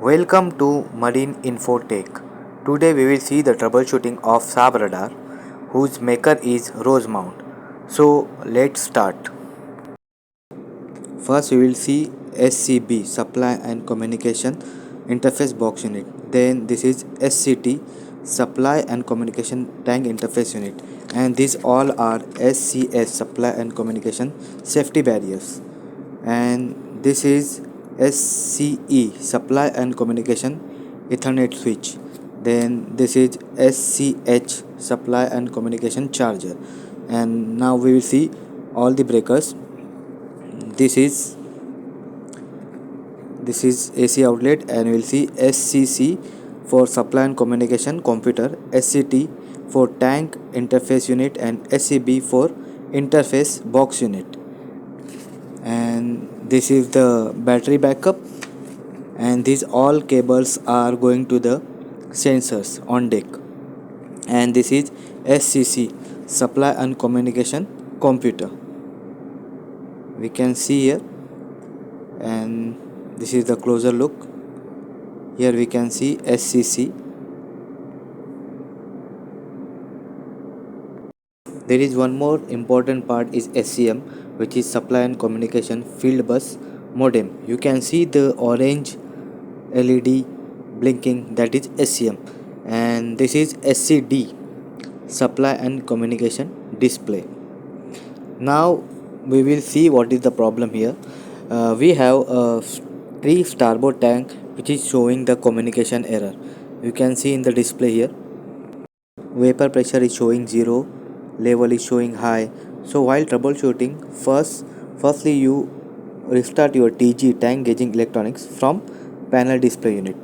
Welcome to Marine Infotech. Today we will see the troubleshooting of sub radar whose maker is rousemount. So let's start. First we will see SCB supply and communication interface box unit. Then this is SCT supply and communication tank interface unit, and these all are SCS supply and communication safety barriers, and this is SCE supply and communication Ethernet switch. Then this is SCH supply and communication charger. And now we will see all the breakers. This is AC outlet, and we will see SCC for supply and communication computer, SCT for tank interface unit, and SCB for interface box unit. And this is the battery backup, and these all cables are going to the sensors on deck. And this is SCC supply and communication computer, we can see here. And this is the closer look. Here we can see SCC. There is one more important part is SCM, which is supply and communication field bus modem. You can see the orange LED blinking, that is SCM. And this is SCD supply and communication display. Now we will see what is the problem here. We have a 3 starboard tank which is showing the communication error. You can see in the display here, vapor pressure is showing 0, level is showing high. So while troubleshooting, firstly you restart your TGE tank gauging electronics from panel display unit,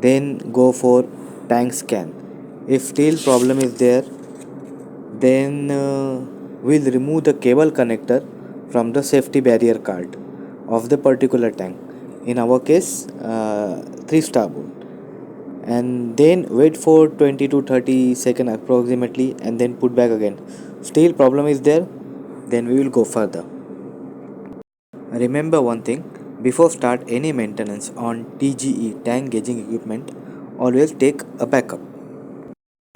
then go for tank scan. If still problem is there, then we'll remove the cable connector from the safety barrier card of the particular tank, in our case 3 starboard, and then wait for 20 to 30 seconds approximately, and then put back again. Still problem is there, then we will go further. Remember one thing, before start any maintenance on TGE tank gauging equipment, always take a backup,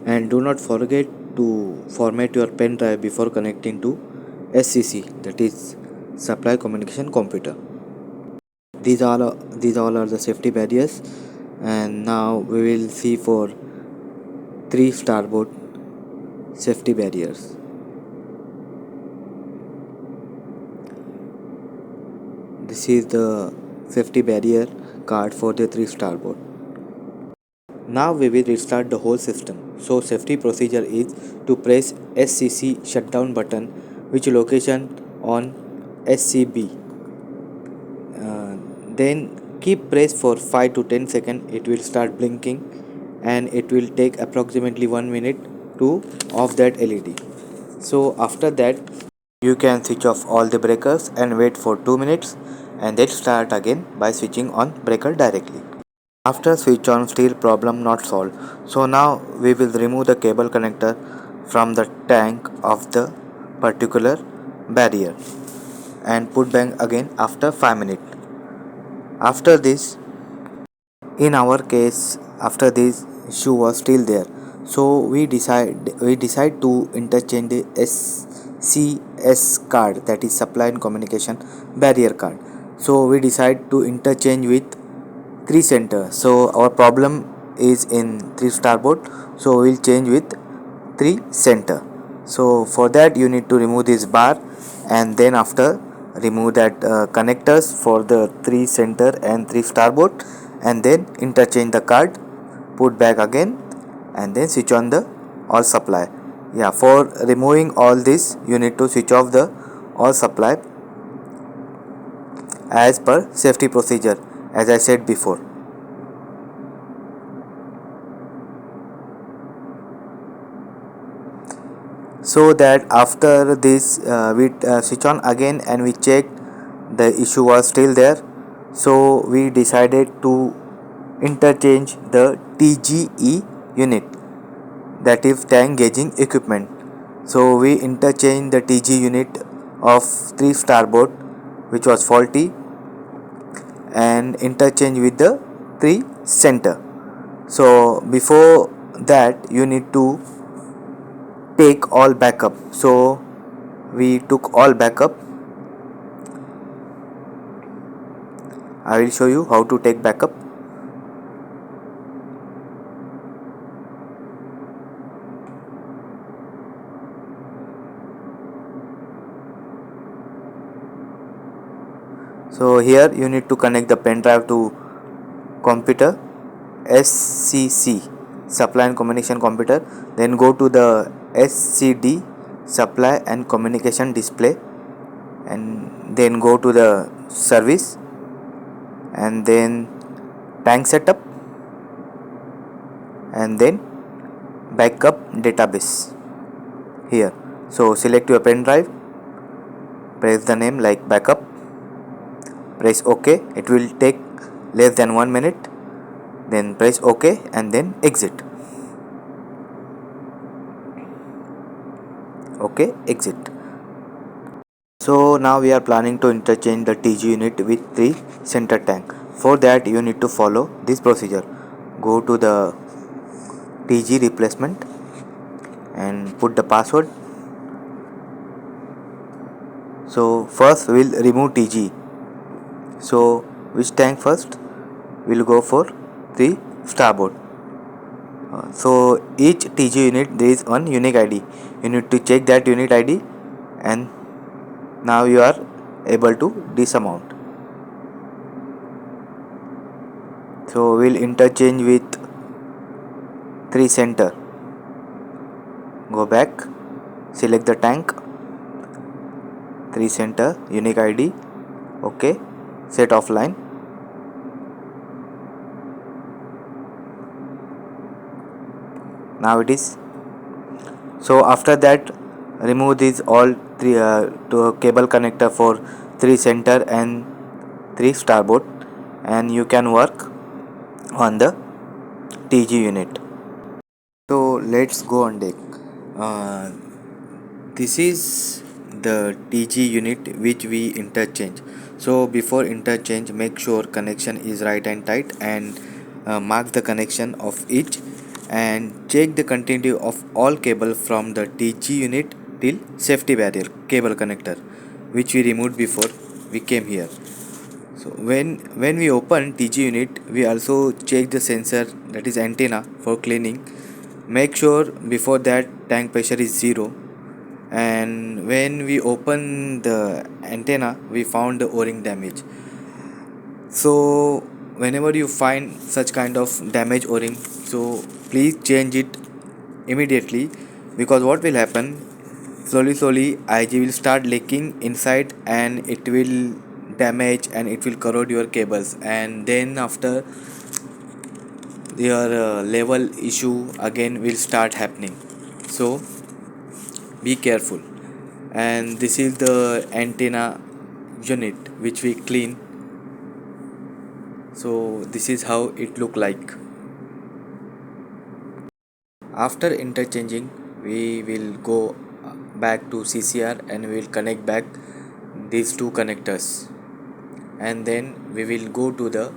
and do not forget to format your pen drive before connecting to SCC, that is supply communication computer. These all are the safety barriers. And now we will see for 3 starboard safety barriers. This is the safety barrier card for the 3 starboard. Now we will restart the whole system. So safety procedure is to press SCC shutdown button, which location on SCB. Then keep press for 5 to 10 seconds. It will start blinking, and it will take approximately 1 minute to off that LED. So after that, you can switch off all the breakers and wait for 2 minutes, and then start again by switching on breaker directly. After switch on, still problem not solved. So now we will remove the cable connector from the tank of the particular barrier and put back again after 5 minutes. After this, in our case, after this issue was still there, so we decide to interchange the SCS card, that is supply and communication barrier card. So we decide to interchange with 3 center. So our problem is in 3 starboard, so we'll change with 3 center. So for that you need to remove this bar, and then after remove that connectors for the 3 center and 3 starboard, and then interchange the card, put back again, and then switch on the all supply. Yeah, for removing all this you need to switch off the all supply as per safety procedure, as I said before. So that after this we switch on again, and we checked the issue was still there. So we decided to interchange the TGE unit, that is tank gauging equipment. So we interchange the TG unit of 3 starboard which was faulty, and interchange with the 3 center. So before that you need to take all backup. So we took all backup. I will show you how to take backup. So here you need to connect the pen drive to computer, SCC, supply and communication computer. Then go to the SCD, supply and communication display, and then go to the service, and then tank setup, and then backup database here. So select your pen drive, press the name like backup, press OK. It will take less than 1 minute. Then press OK and then exit. OK, exit. So now we are planning to interchange the TG unit with the center tank. For that you need to follow this procedure. Go to the TG replacement and put the password. So first we'll remove TG. So which tank first? We'll go for the starboard. So each TG unit there is one unique ID. You need to check that unit ID, and now you are able to dismount. So we'll interchange with 3 center. Go back, select the tank, 3 center, unique ID, OK, set offline. Now it is. So after that remove these all three to cable connector for 3 center and 3 starboard, and you can work on the TG unit. So let's go on deck. Uh, this is the TG unit which we interchange. So before interchange, make sure connection is right and tight, and mark the connection of each, and check the continuity of all cable from the TG unit till safety barrier cable connector which we removed before we came here. So when we open TG unit, we also check the sensor, that is antenna, for cleaning. Make sure before that tank pressure is 0, and when we open the antenna we found the o-ring damage. So whenever you find such kind of damage o-ring, so please change it immediately, because what will happen, slowly IG will start leaking inside, and it will damage and it will corrode your cables, and then after your level issue again will start happening. So be careful. And this is the antenna unit which we clean. So this is how it look like. After interchanging, we will go back to CCR and we will connect back these two connectors, and then we will go to the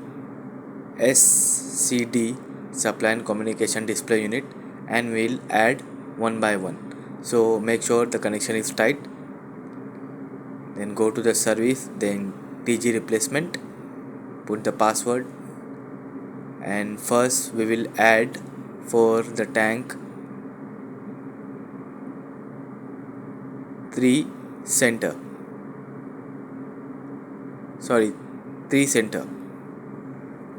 SCD, supply and communication display unit, and we'll add one by one. So make sure the connection is tight. Then go to the service, then TG replacement, put the password, and first we will add for the tank 3 center, 3 center.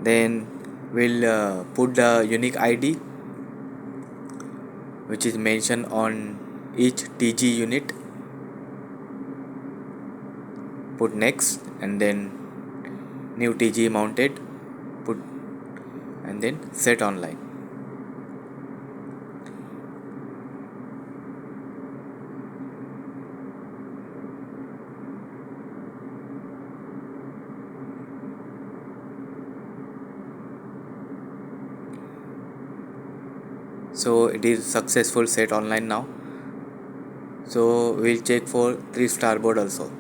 Then we'll put the unique ID which is mentioned on each TG unit, put next, and then new TG mounted, put, and then set online. So it is successful set online now. So we'll check for 3 starboard also.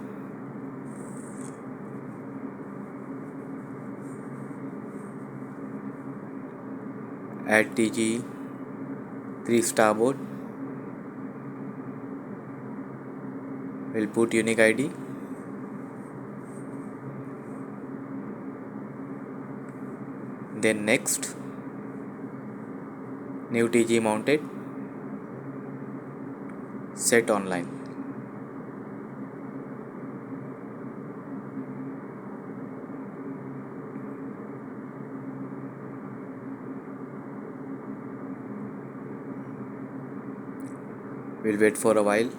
add TGE 3 starboard. We'll put unique ID. Then next, new TGE mounted, set online. We'll wait for a while.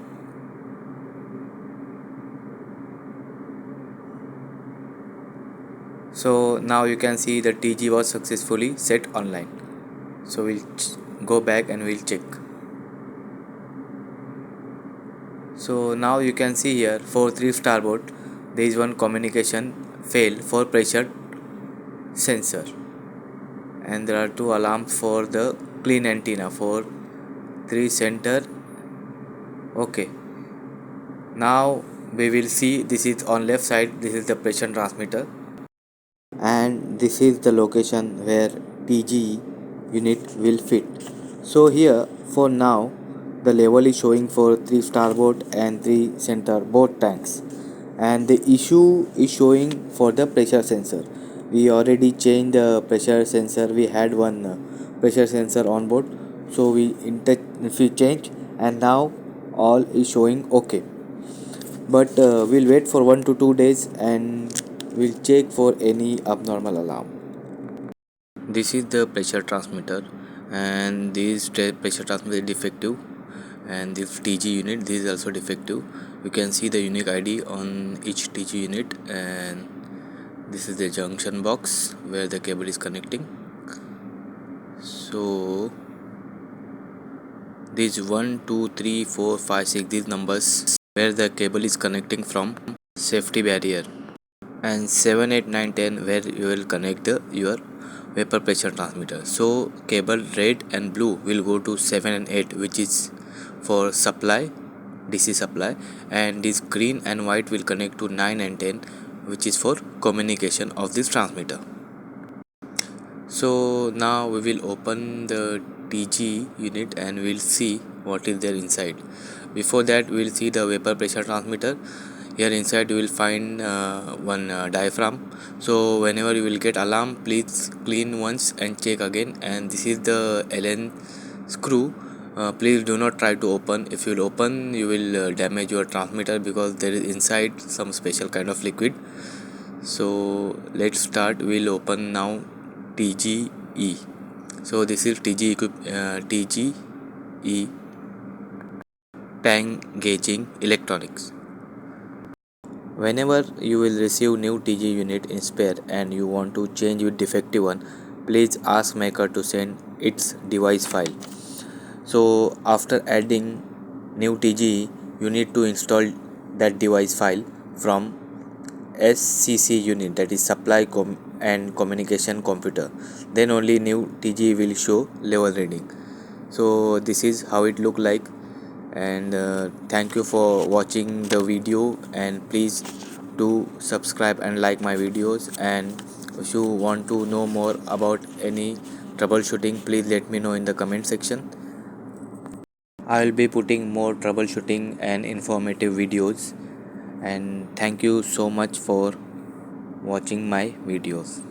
So now you can see the TG was successfully set online. So we'll go back and we'll check. So now you can see here for 3 starboard there is one communication fail for pressure sensor, and there are 2 alarms for the clean antenna for 3 center. Okay, now we will see this is on left side, this is the pressure transmitter, and this is the location where TGE unit will fit. So here for now the level is showing for 3 starboard and 3 center both tanks, and the issue is showing for the pressure sensor. We already changed the pressure sensor. We had one pressure sensor on board, so we change, and now all is showing okay. But we'll wait for 1 to 2 days and we'll check for any abnormal alarm. This is the pressure transmitter, and this pressure transmitter is defective, and this TG unit, this is also defective. You can see the unique ID on each TG unit, and this is the junction box where the cable is connecting. So these 1 2 3 4 5 6, these numbers where the cable is connecting from safety barrier, and 7 8 9 10 where you will connect your vapor pressure transmitter. So cable red and blue will go to 7 and 8, which is for supply, DC supply, and this green and white will connect to 9 and 10, which is for communication of this transmitter. So now we will open the TG unit and we'll see what is there inside. Before that, we'll see the vapor pressure transmitter. Here inside you will find one diaphragm. So whenever you will get alarm, please clean once and check again. And this is the Allen screw. Please do not try to open. If you will open, you will damage your transmitter because there is inside some special kind of liquid. So let's start. We'll open now TGE. So this is TGE tank gauging electronics. Whenever you will receive new TG unit in spare and you want to change with defective one, please ask maker to send its device file. So after adding new TGE, you need to install that device file from SCC unit, that is supply and communication computer. Then only new TGE will show level reading. So this is how it look like, and thank you for watching the video, and please do subscribe and like my videos. And if you want to know more about any troubleshooting, please let me know in the comment section. I will be putting more troubleshooting and informative videos, and thank you so much for watching my videos.